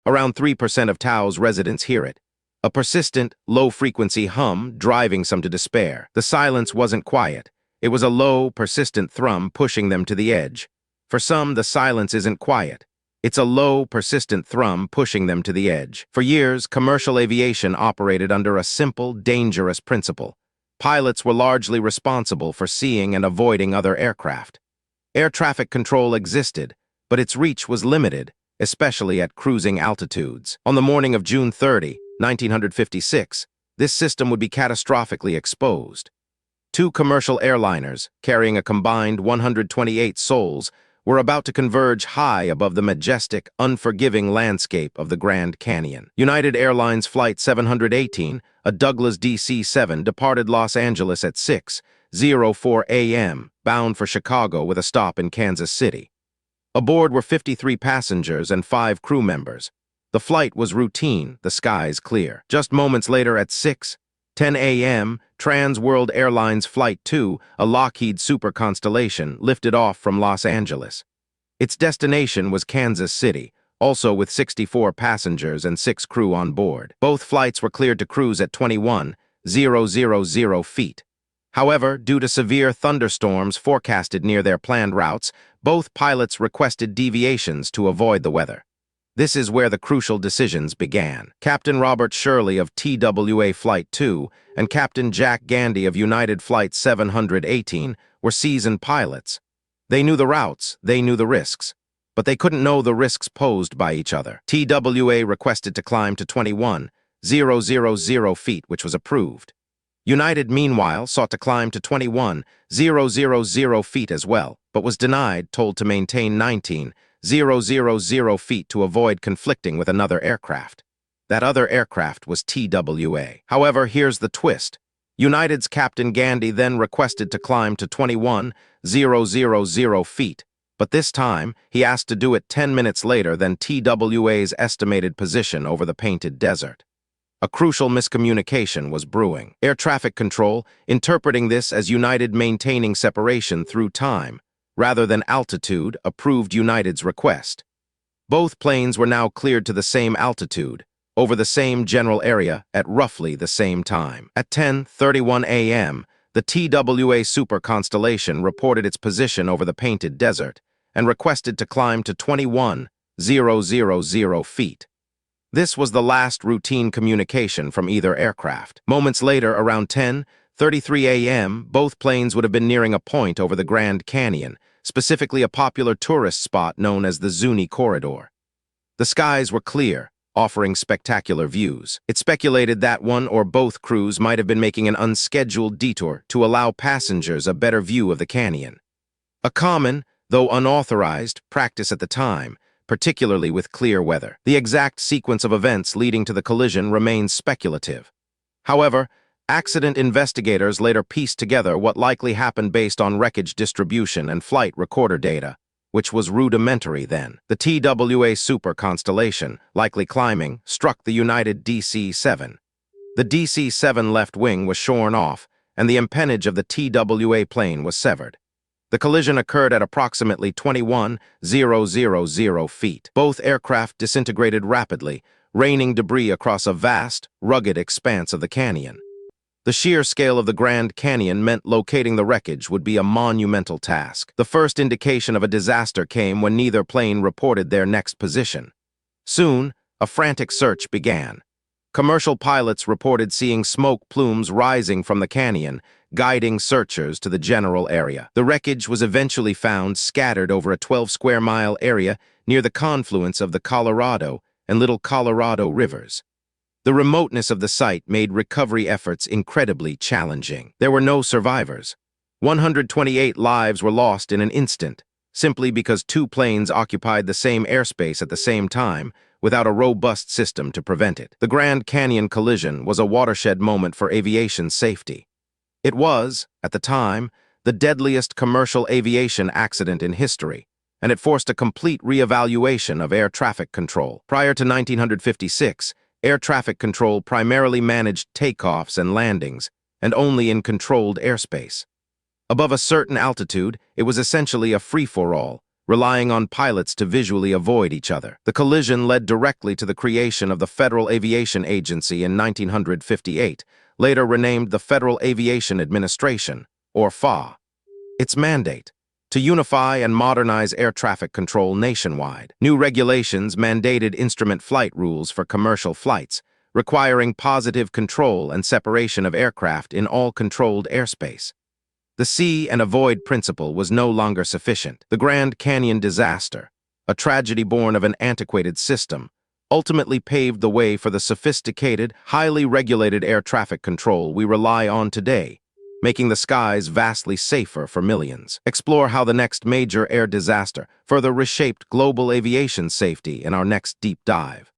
Around 3% of Taos residents hear it. A persistent, low-frequency hum driving some to despair. The silence wasn't quiet. It was a low, persistent thrum pushing them to the edge. For some, the silence isn't quiet. It's a low, persistent thrum pushing them to the edge. For years, commercial aviation operated under a simple, dangerous principle. Pilots were largely responsible for seeing and avoiding other aircraft. Air traffic control existed, but its reach was limited, especially at cruising altitudes. On the morning of June 30, 1956, this system would be catastrophically exposed. Two commercial airliners, carrying a combined 128 souls, were about to converge high above the majestic, unforgiving landscape of the Grand Canyon. United Airlines Flight 718, a Douglas DC-7, departed Los Angeles at 6:04 a.m., bound for Chicago with a stop in Kansas City. Aboard were 53 passengers and 5 crew members. The flight was routine, the skies clear. Just moments later at 6:10 a.m., Trans World Airlines Flight 2, a Lockheed Super Constellation, lifted off from Los Angeles. Its destination was Kansas City, also with 64 passengers and 6 crew on board. Both flights were cleared to cruise at 21,000 feet. However, due to severe thunderstorms forecasted near their planned routes, both pilots requested deviations to avoid the weather. This is where the crucial decisions began. Captain Robert Shirley of TWA Flight 2 and Captain Jack Gandy of United Flight 718 were seasoned pilots. They knew the routes, they knew the risks, but they couldn't know the risks posed by each other. TWA requested to climb to 21,000 feet, which was approved. United, meanwhile, sought to climb to 21,000 feet as well, but was denied, told to maintain 19,000 feet to avoid conflicting with another aircraft. That other aircraft was TWA. However, here's the twist. United's Captain Gandy then requested to climb to 21,000 feet, but this time he asked to do it 10 minutes later than TWA's estimated position over the Painted Desert. A crucial miscommunication was brewing. Air traffic control, interpreting this as United maintaining separation through time, rather than altitude, approved United's request. Both planes were now cleared to the same altitude, over the same general area at roughly the same time. At 10:31 a.m., the TWA Super Constellation reported its position over the Painted Desert and requested to climb to 21,000 feet. This was the last routine communication from either aircraft. Moments later, around 10:33 a.m., both planes would have been nearing a point over the Grand Canyon, specifically a popular tourist spot known as the Zuni Corridor. The skies were clear, offering spectacular views. It's speculated that one or both crews might have been making an unscheduled detour to allow passengers a better view of the canyon. A common, though unauthorized, practice at the time, particularly with clear weather. The exact sequence of events leading to the collision remains speculative. However, accident investigators later pieced together what likely happened based on wreckage distribution and flight recorder data, which was rudimentary then. The TWA Super Constellation, likely climbing, struck the United DC-7. The DC-7 left wing was shorn off, and the empennage of the TWA plane was severed. The collision occurred at approximately 21,000 feet. Both aircraft disintegrated rapidly, raining debris across a vast, rugged expanse of the canyon. The sheer scale of the Grand Canyon meant locating the wreckage would be a monumental task. The first indication of a disaster came when neither plane reported their next position. Soon, a frantic search began. Commercial pilots reported seeing smoke plumes rising from the canyon, guiding searchers to the general area. The wreckage was eventually found scattered over a 12-square-mile area near the confluence of the Colorado and Little Colorado rivers. The remoteness of the site made recovery efforts incredibly challenging. There were no survivors. 128 lives were lost in an instant, simply because two planes occupied the same airspace at the same time, without a robust system to prevent it. The Grand Canyon collision was a watershed moment for aviation safety. It was, at the time, the deadliest commercial aviation accident in history, and it forced a complete reevaluation of air traffic control. Prior to 1956, air traffic control primarily managed takeoffs and landings, and only in controlled airspace. Above a certain altitude, it was essentially a free-for-all, relying on pilots to visually avoid each other. The collision led directly to the creation of the Federal Aviation Agency in 1958, later renamed the Federal Aviation Administration, or FAA. Its mandate: to unify and modernize air traffic control nationwide. New regulations mandated instrument flight rules for commercial flights, requiring positive control and separation of aircraft in all controlled airspace. The see and avoid principle was no longer sufficient. The Grand Canyon disaster, a tragedy born of an antiquated system, ultimately paved the way for the sophisticated, highly regulated air traffic control we rely on today, making the skies vastly safer for millions. Explore how the next major air disaster further reshaped global aviation safety in our next deep dive.